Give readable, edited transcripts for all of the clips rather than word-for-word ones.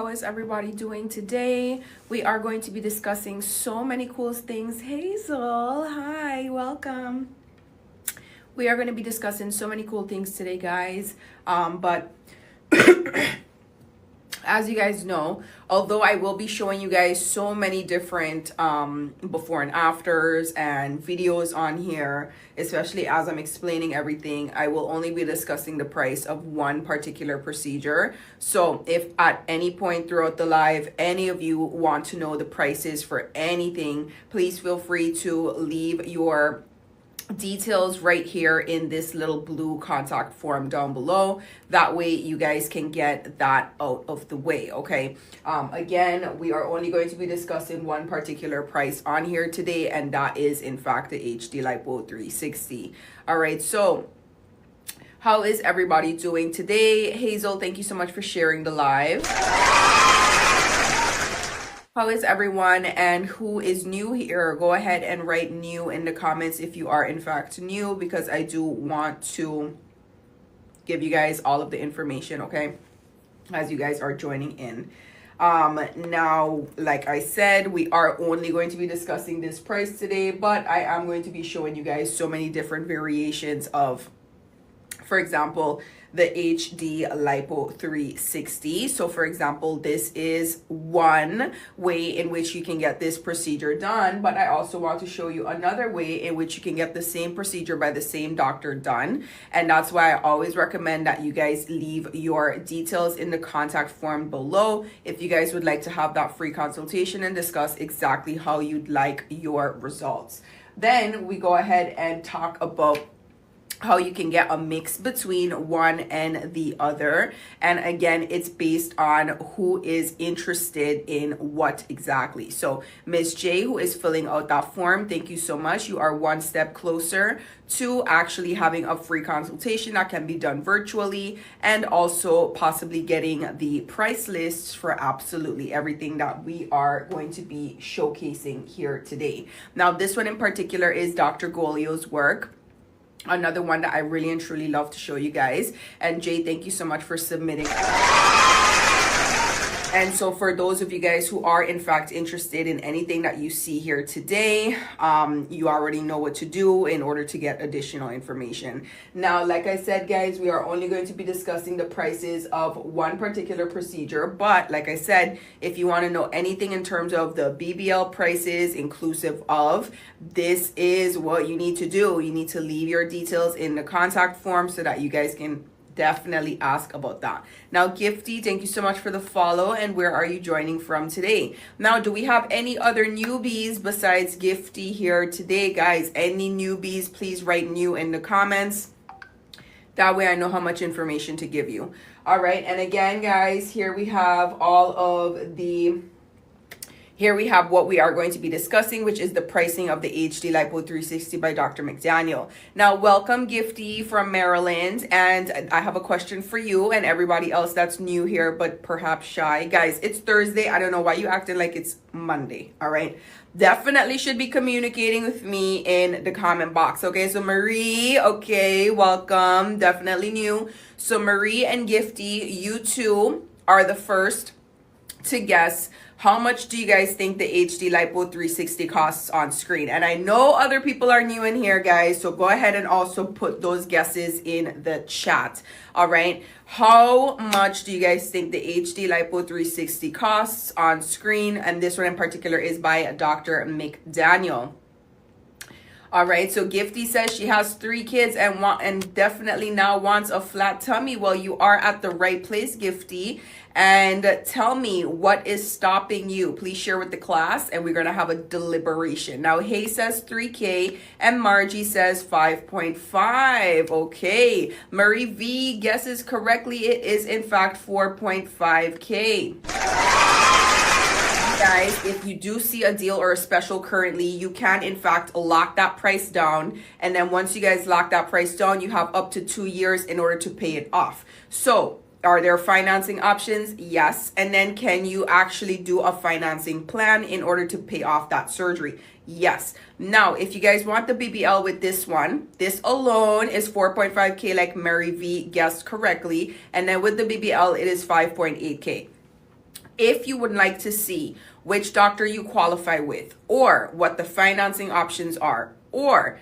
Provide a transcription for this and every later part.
How is everybody doing today? We are going to be discussing so many cool things. Hazel, hi, welcome. We are going to be discussing so many cool things today, guys. But as you guys know, although I will be showing you guys so many different before and afters and videos on here, especially as I'm explaining everything, I will only be discussing the price of one particular procedure. So if at any point throughout the live, any of you want to know the prices for anything, please feel free to leave your details right here in this little blue contact form down below. That way you guys can get that out of the way. Okay, again, we are only going to be discussing one particular price on here today, and that is in fact the HD Lipo 360. All right, so how is everybody doing today? Hazel, thank you so much for sharing the live. How is everyone, and who is new here? Go ahead and write new in the comments if you are in fact new, because I do want to give you guys all of the information, okay, as you guys are joining in. Now, like I said, we are only going to be discussing this price today, but I am going to be showing you guys so many different variations of, for example, the HD Lipo 360. So for example, this is one way in which you can get this procedure done, but I also want to show you another way in which you can get the same procedure by the same doctor done. And that's why I always recommend that you guys leave your details in the contact form below if you guys would like to have that free consultation and discuss exactly how you'd like your results. Then we go ahead and talk about how you can get a mix between one and the other. And again, it's based on who is interested in what exactly. So Miss J, who is filling out that form, thank you so much. You are one step closer to actually having a free consultation that can be done virtually, and also possibly getting the price lists for absolutely everything that we are going to be showcasing here today. Now, this one in particular is Dr. Golio's work. Another one that I really and truly love to show you guys. And Jay, thank you so much for submitting. And so for those of you guys who are in fact interested in anything that you see here today, you already know what to do in order to get additional information. Now, like I said, guys, we are only going to be discussing the prices of one particular procedure. But like I said, if you want to know anything in terms of the BBL prices inclusive of, this is what you need to do. You need to leave your details in the contact form so that you guys can definitely ask about that. Now, Gifty, thank you so much for the follow. And where are you joining from today? Now, do we have any other newbies besides Gifty here today, guys? Any newbies, please write new in the comments. That way I know how much information to give you. All right, and again, guys, here we have here we have what we are going to be discussing, which is the pricing of the HD Lipo 360 by Dr. McDaniel. Now, welcome, Gifty from Maryland. And I have a question for you and everybody else that's new here, but perhaps shy. Guys, it's Thursday. I don't know why you acting like it's Monday, all right? Definitely should be communicating with me in the comment box, okay? So Marie, okay, welcome. Definitely new. So Marie and Gifty, you two are the first to guess how much do you guys think the HD Lipo 360 costs on screen. And I know other people are new in here, guys, so go ahead and also put those guesses in the chat. All right, how much do you guys think the HD Lipo 360 costs on screen? And this one in particular is by Dr. McDaniel. All right, so Gifty says she has 3 kids and definitely now wants a flat tummy. Well, you are at the right place, Gifty. And tell me, what is stopping you? Please share with the class, and we're going to have a deliberation. Now, Hay says 3K, and Margie says 5.5. Okay, Marie V guesses correctly. It is, in fact, 4.5K. Guys, if you do see a deal or a special currently, you can in fact lock that price down, and then once you guys lock that price down, you have up to 2 years in order to pay it off. So are there financing options? Yes. And then can you actually do a financing plan in order to pay off that surgery? Yes. Now, if you guys want the BBL with this one, this alone is 4.5K like Mary V guessed correctly, and then with the BBL it is 5.8K. If you would like to see which doctor you qualify with, or what the financing options are, or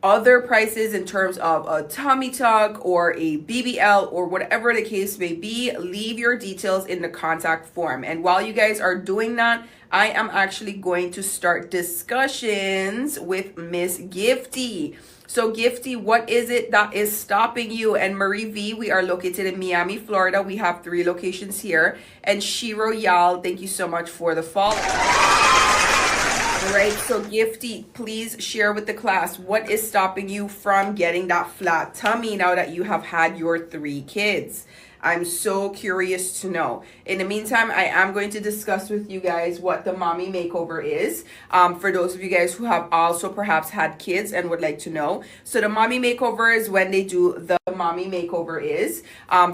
other prices in terms of a tummy tuck or a BBL or whatever the case may be, leave your details in the contact form. And while you guys are doing that, I am actually going to start discussions with Miss Gifty. So Gifty, what is it that is stopping you? And Marie V, we are located in Miami, Florida. We have 3 locations here. And Shiro Yal, thank you so much for the follow. All right, so Gifty, please share with the class what is stopping you from getting that flat tummy now that you have had your 3 kids. I'm so curious to know. In the meantime, I am going to discuss with you guys what the mommy makeover is. For those of you guys who have also perhaps had kids and would like to know. So the mommy makeover is when they do the mommy makeover is.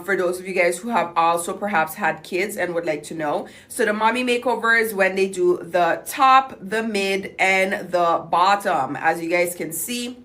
For those of you guys who have also perhaps had kids and would like to know. So the mommy makeover is when they do the top, the mid, and the bottom. As you guys can see,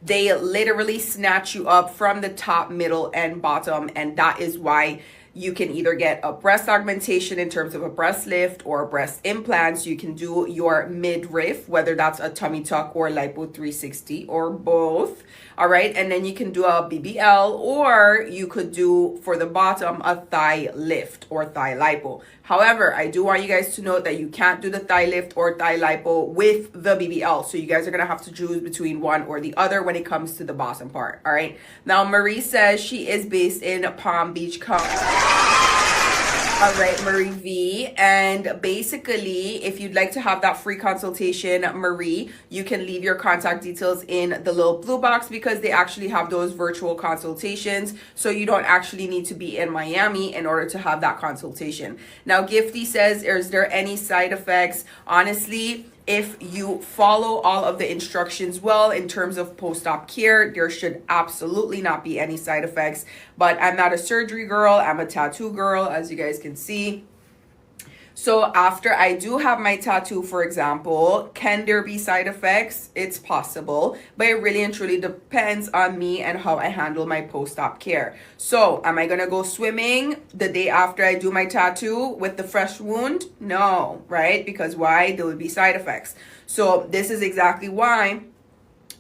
they literally snatch you up from the top, middle, and bottom. And that is why you can either get a breast augmentation in terms of a breast lift or breast implants. You can do your midriff, whether that's a tummy tuck or lipo 360 or both. All right. And then you can do a BBL, or you could do for the bottom a thigh lift or thigh lipo. However, I do want you guys to note that you can't do the thigh lift or thigh lipo with the BBL. So you guys are going to have to choose between one or the other when it comes to the bottom part. All right. Now, Marie says she is based in Palm Beach County. All right, Marie V. And basically, if you'd like to have that free consultation, Marie, you can leave your contact details in the little blue box, because they actually have those virtual consultations. So you don't actually need to be in Miami in order to have that consultation. Now, Gifty says, is there any side effects? Honestly, if you follow all of the instructions well in terms of post-op care, there should absolutely not be any side effects. But I'm not a surgery girl, I'm a tattoo girl, as you guys can see. So after I do have my tattoo, for example, can there be side effects? It's possible, but it really and truly depends on me and how I handle my post-op care. So am I gonna go swimming the day after I do my tattoo with the fresh wound? No, right? Because why? There would be side effects. So this is exactly why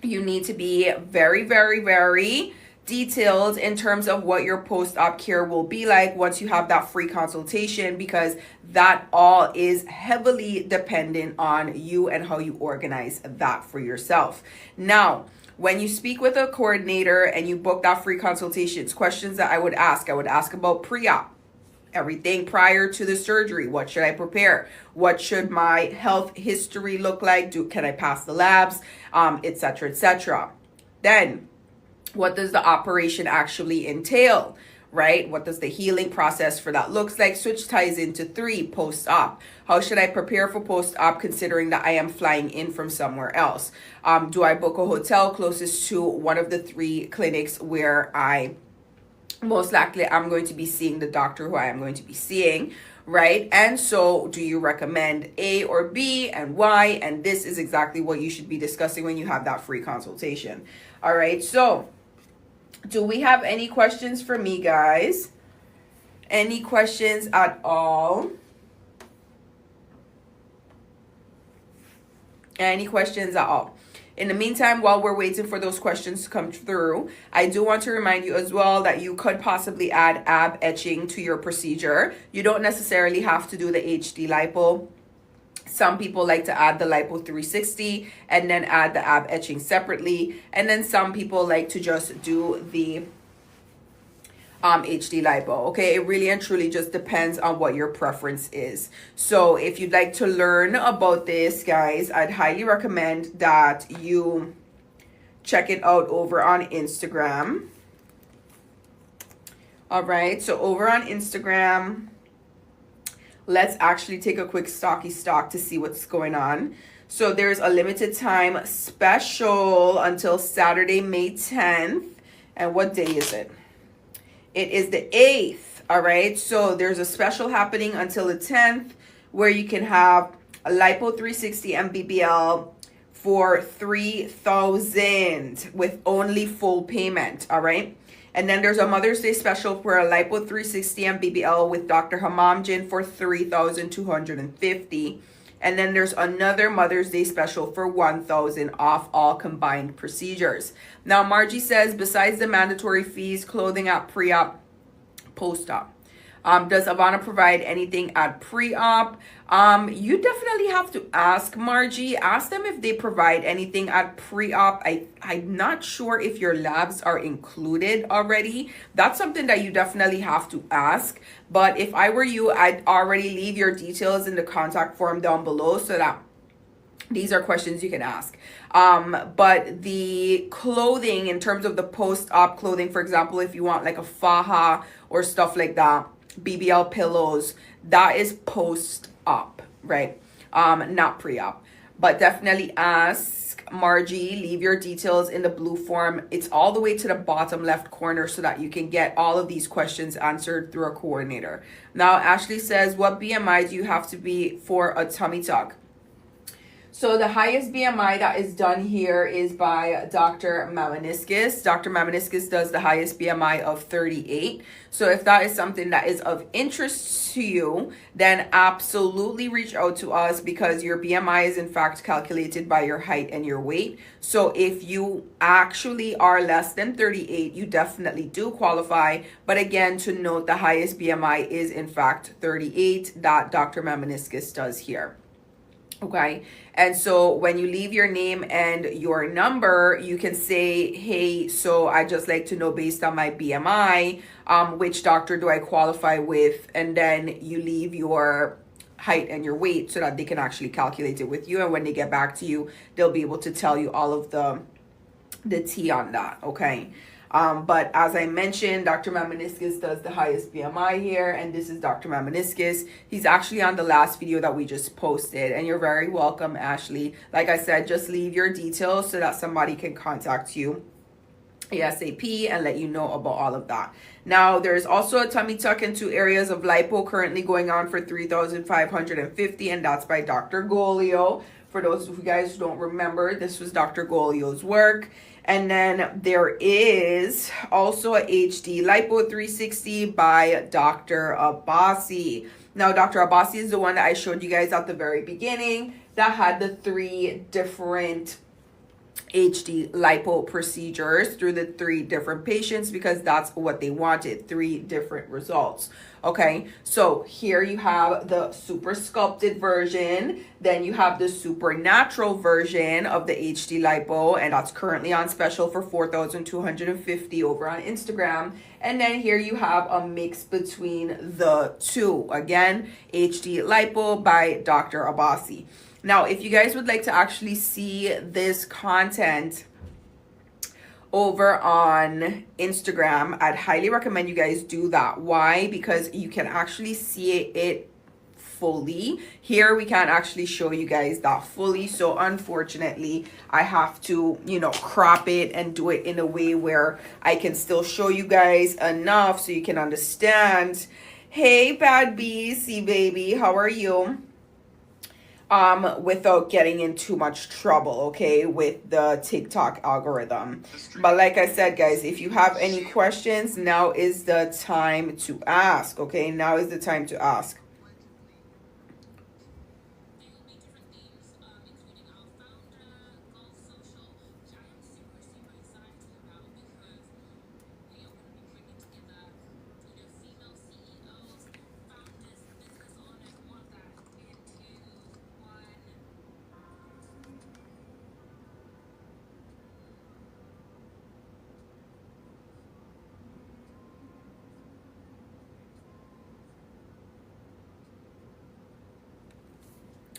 you need to be very, very, very detailed in terms of what your post-op care will be like once you have that free consultation, because that all is heavily dependent on you and how you organize that for yourself. Now, when you speak with a coordinator and you book that free consultations, questions that I would ask about pre-op, everything prior to the surgery. What should I prepare? What should my health history look like? Can I pass the labs, etc., etc. Then, what does the operation actually entail, right? What does the healing process for that looks like? Switch ties into 3, post-op. How should I prepare for post-op considering that I am flying in from somewhere else? Do I book a hotel closest to one of the 3 clinics where I most likely I'm going to be seeing the doctor who I am going to be seeing, right? And so do you recommend A or B, and why? And this is exactly what you should be discussing when you have that free consultation. All right, so do we have any questions for me, guys? Any questions at all? Any questions at all? In the meantime, while we're waiting for those questions to come through, I do want to remind you as well that you could possibly add ab etching to your procedure. You don't necessarily have to do the HD lipo. Some people like to add the lipo 360 and then add the ab etching separately. And then some people like to just do the HD lipo. Okay, it really and truly just depends on what your preference is. So if you'd like to learn about this, guys, I'd highly recommend that you check it out over on Instagram. All right, so over on Instagram, let's actually take a quick stock to see what's going on. So there's a limited time special until Saturday, May 10th. And what day is it? It is the 8th. All right. So there's a special happening until the 10th where you can have a lipo 360 and BBL for $3,000 with only full payment. All right. And then there's a Mother's Day special for a lipo 360 and BBL with Dr. Hamamjin for $3,250. And then there's another Mother's Day special for $1,000 off all combined procedures. Now, Margie says, besides the mandatory fees, clothing at pre-op, post-op. Does Avana provide anything at pre-op? You definitely have to ask Margie. Ask them if they provide anything at pre-op. I'm not sure if your labs are included already. That's something that you definitely have to ask. But if I were you, I'd already leave your details in the contact form down below so that these are questions you can ask. But the clothing, in terms of the post-op clothing, for example, if you want like a faja or stuff like that, BBL pillows, that is post-op, right? Not pre-op. But definitely ask Margie. Leave your details in the blue form. It's all the way to the bottom left corner so that you can get all of these questions answered through a coordinator. Now, Ashley says, what BMI do you have to be for a tummy tuck? So the highest BMI that is done here is by Dr. Mamaniskis. Dr. Mamaniskis does the highest BMI of 38. So if that is something that is of interest to you, then absolutely reach out to us, because your BMI is in fact calculated by your height and your weight. So if you actually are less than 38, you definitely do qualify. But again, to note, the highest BMI is in fact 38 that Dr. Mamaniskis does here. Okay, and so when you leave your name and your number, you can say, hey, so I just like to know, based on my BMI, which doctor do I qualify with? And then you leave your height and your weight so that they can actually calculate it with you. And when they get back to you, they'll be able to tell you all of the tea on that. Okay. But as I mentioned, Dr. Mamaniskis does the highest BMI here, and this is Dr. Mamaniskis. He's actually on the last video that we just posted, and you're very welcome, Ashley. Like I said, just leave your details so that somebody can contact you ASAP and let you know about all of that. Now, there's also a tummy tuck in 2 areas of lipo currently going on for $3,550, and that's by Dr. Golio. For those of you guys who don't remember, this was Dr. Golio's work. And then there is also a HD Lipo 360 by Dr. Abbasi. Now, Dr. Abbasi is the one that I showed you guys at the very beginning that had the 3 different HD lipo procedures through the 3 different patients, because that's what they wanted, 3 different results. Okay, so here you have the super sculpted version, then you have the super natural version of the HD lipo, and that's currently on special for $4,250 over on Instagram. And then here you have a mix between the 2. Again, HD lipo by Dr. Abbasi. Now, if you guys would like to actually see this content over on Instagram, I'd highly recommend you guys do that. Why? Because you can actually see it fully. Here we can't actually show you guys that fully. So unfortunately, I have to, crop it and do it in a way where I can still show you guys enough so you can understand. Hey, Bad BC baby, how are you? Without getting in too much trouble, okay, with the TikTok algorithm. But like I said, guys, if you have any questions, now is the time to ask, okay? Now is the time to ask.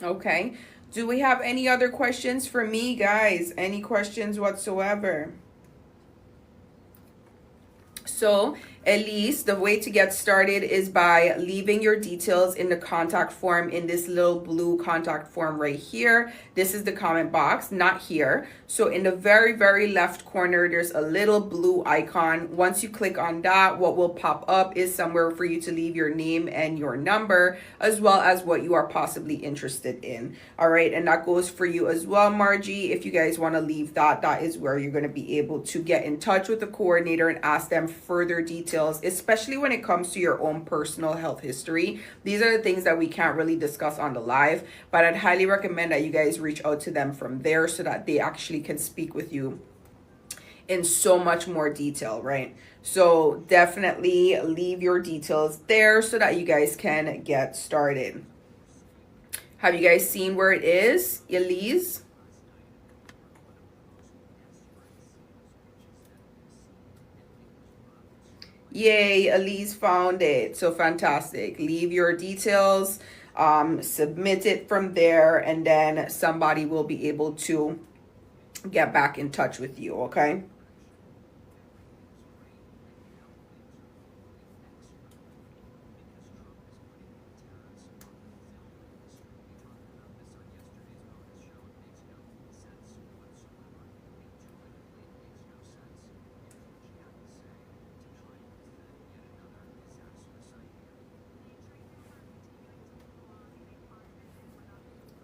Okay, do we have any other questions for me, guys? Any questions whatsoever? So Elise, the way to get started is by leaving your details in the contact form in this little blue contact form right here. This is the comment box, not here. So in the very, very left corner, there's a little blue icon. Once you click on that, what will pop up is somewhere for you to leave your name and your number, as well as what you are possibly interested in. All right, and that goes for you as well, Margie. If you guys want to leave that, that is where you're going to be able to get in touch with the coordinator and ask them further details, especially when it comes to your own personal health history. These are the things that we can't really discuss on the live, but I'd highly recommend that you guys reach out to them from there so that they actually can speak with you in so much more detail, right? So definitely leave your details there so that you guys can get started. Have you guys seen where it is, Elise? Yay, Elise found it. So fantastic. Leave your details, submit it from there, and then somebody will be able to get back in touch with you, okay?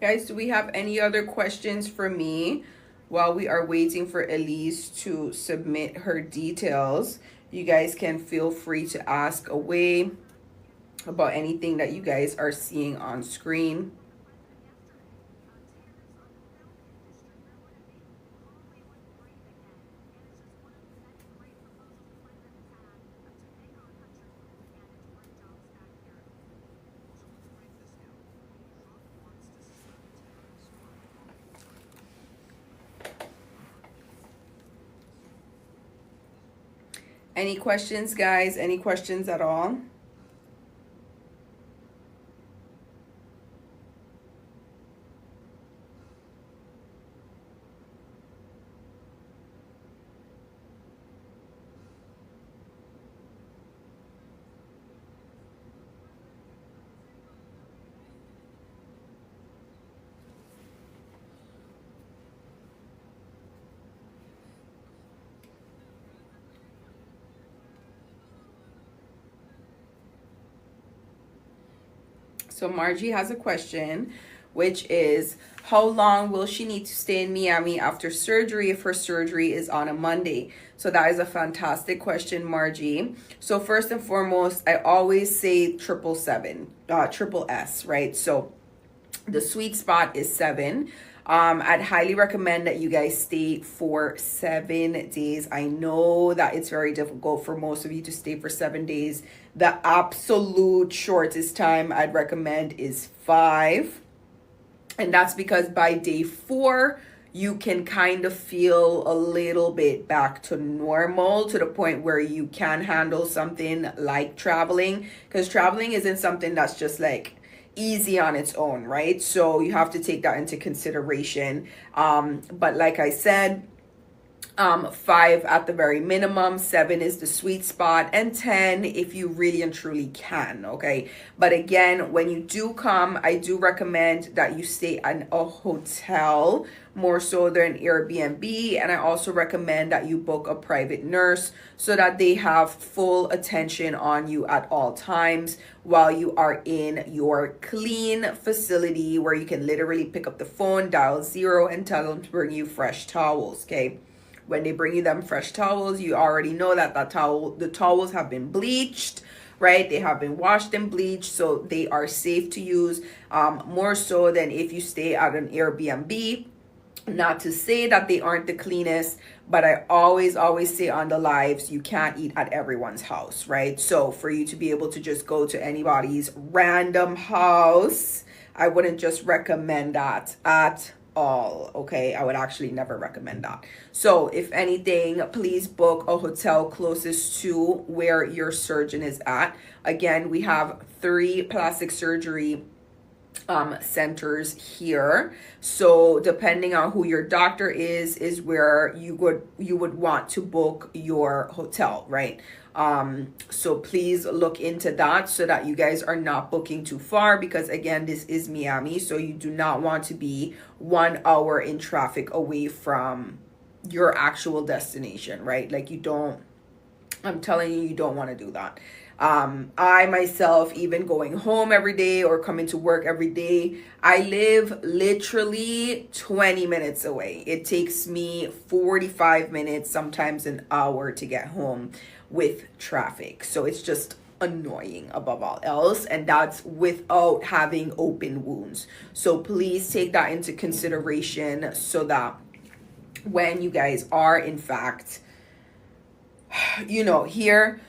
Guys, do we have any other questions for me while we are waiting for Elise to submit her details? You guys can feel free to ask away about anything that you guys are seeing on screen. Any questions, guys? Any questions at all? So Margie has a question, which is, how long will she need to stay in Miami after surgery if her surgery is on a Monday? So that is a fantastic question, Margie. So first and foremost, I always say triple S, right? So the sweet spot is 7. I'd highly recommend that you guys stay for 7 days. I know that it's very difficult for most of you to stay for 7 days. The absolute shortest time I'd recommend is 5. And that's because by day 4, you can kind of feel a little bit back to normal, to the point where you can handle something like traveling, because traveling isn't something that's just like easy on its own, right? So you have to take that into consideration. But like I said, 5 at the very minimum, 7 is the sweet spot, and 10 if you really and truly can, okay? But again, when you do come, I do recommend that you stay in a hotel more so than Airbnb, and I also recommend that you book a private nurse so that they have full attention on you at all times while you are in your clean facility, where you can literally pick up the phone, dial 0, and tell them to bring you fresh towels, okay? When they bring you them fresh towels, you already know that the towels have been bleached, right? They have been washed and bleached, so they are safe to use, more so than if you stay at an Airbnb. Not to say that they aren't the cleanest, but I always say on the lives, you can't eat at everyone's house, right? So for you to be able to just go to anybody's random house, I wouldn't just recommend that at all, okay? I would actually never recommend that. So if anything, please book a hotel closest to where your surgeon is at. Again, we have 3 plastic surgery centers here, so depending on who your doctor is where you would want to book your hotel, right? So please look into that so that you guys are not booking too far, because again, this is Miami, so you do not want to be 1 hour in traffic away from your actual destination, right? Like you don't, I'm telling you, you don't want to do that. I myself, even going home every day or coming to work every day, I live literally 20 minutes away. It takes me 45 minutes, sometimes an hour to get home with traffic. So it's just annoying above all else, and that's without having open wounds. So please take that into consideration so that when you guys are in fact, you know, here,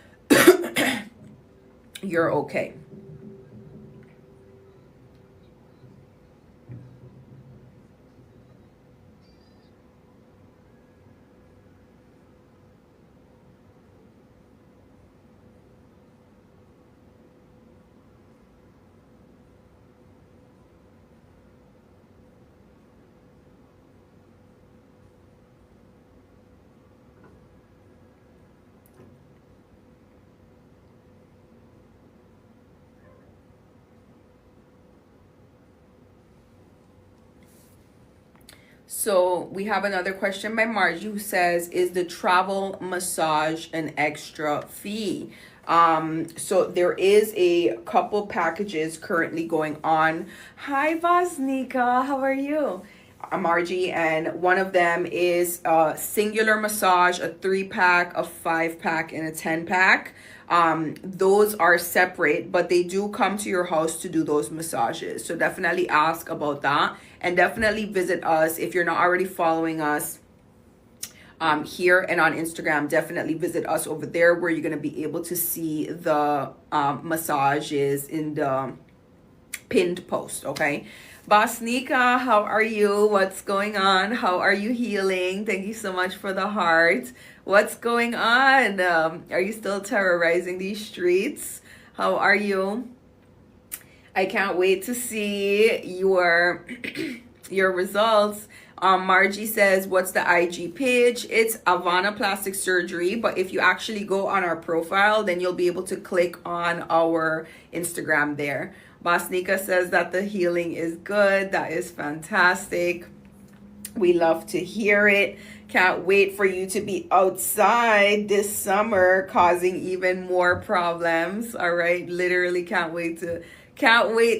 you're okay. So we have another question by Margie who says, is the travel massage an extra fee? So there is a couple packages currently going on. Hi Vasnika, how are you? Margie, and one of them is a singular massage, a 3-pack, a 5-pack, and a 10-pack. Those are separate, but they do come to your house to do those massages. So definitely ask about that, and definitely visit us if you're not already following us here and on Instagram. Definitely visit us over there, where you're going to be able to see the massages in the pinned post. Okay, Bosnika, how are you? What's going on? How are you healing? Thank you so much for the heart. What's going on? Are you still terrorizing these streets? How are you? I can't wait to see your your results. Margie says, what's the IG page? It's Avana Plastic Surgery, but if you actually go on our profile, then you'll be able to click on our Instagram there. Bosnika says that the healing is good. That is fantastic. We love to hear it. Can't wait for you to be outside this summer, causing even more problems. All right, literally can't wait to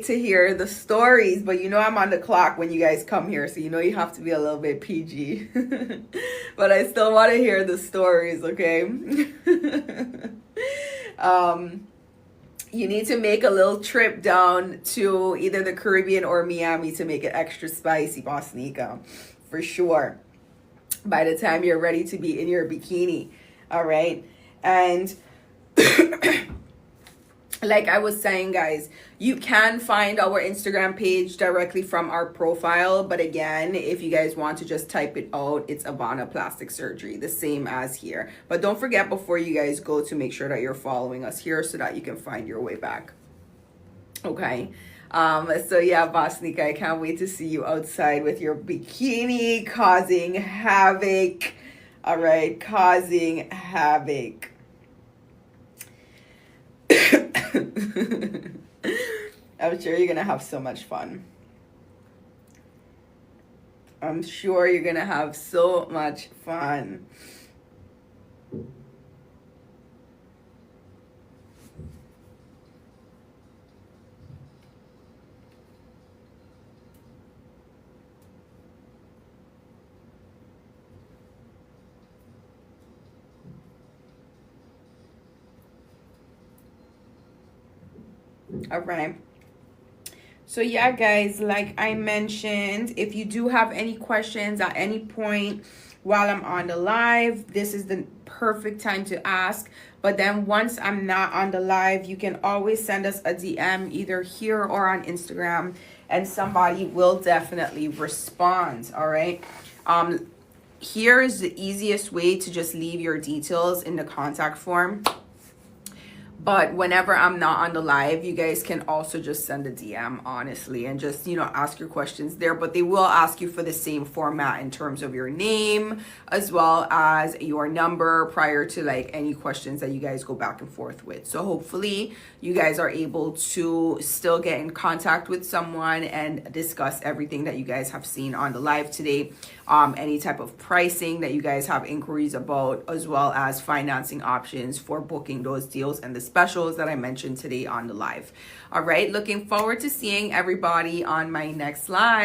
hear the stories. But you know I'm on the clock when you guys come here, so you know you have to be a little bit PG. But I still want to hear the stories, okay? You need to make a little trip down to either the Caribbean or Miami to make it extra spicy, Bosnika, for sure, by the time you're ready to be in your bikini. All right. And like I was saying, guys, you can find our Instagram page directly from our profile. But again, if you guys want to just type it out, it's Avana Plastic Surgery, the same as here. But don't forget, before you guys go, to make sure that you're following us here so that you can find your way back. Okay. So yeah, Bosnika, I can't wait to see you outside with your bikini, causing havoc. All right, causing havoc. I'm sure you're gonna have so much fun. I'm sure you're gonna have so much fun. All right. So yeah, guys, like I mentioned, if you do have any questions at any point while I'm on the live, this is the perfect time to ask. But then once I'm not on the live, you can always send us a DM either here or on Instagram, and somebody will definitely respond. All right. Here is the easiest way to just leave your details in the contact form. But whenever I'm not on the live, you guys can also just send a DM, honestly, and just, ask your questions there. But they will ask you for the same format in terms of your name as well as your number prior to like any questions that you guys go back and forth with. So hopefully you guys are able to still get in contact with someone and discuss everything that you guys have seen on the live today. Any type of pricing that you guys have inquiries about, as well as financing options for booking those deals and the specials that I mentioned today on the live. All right, looking forward to seeing everybody on my next live.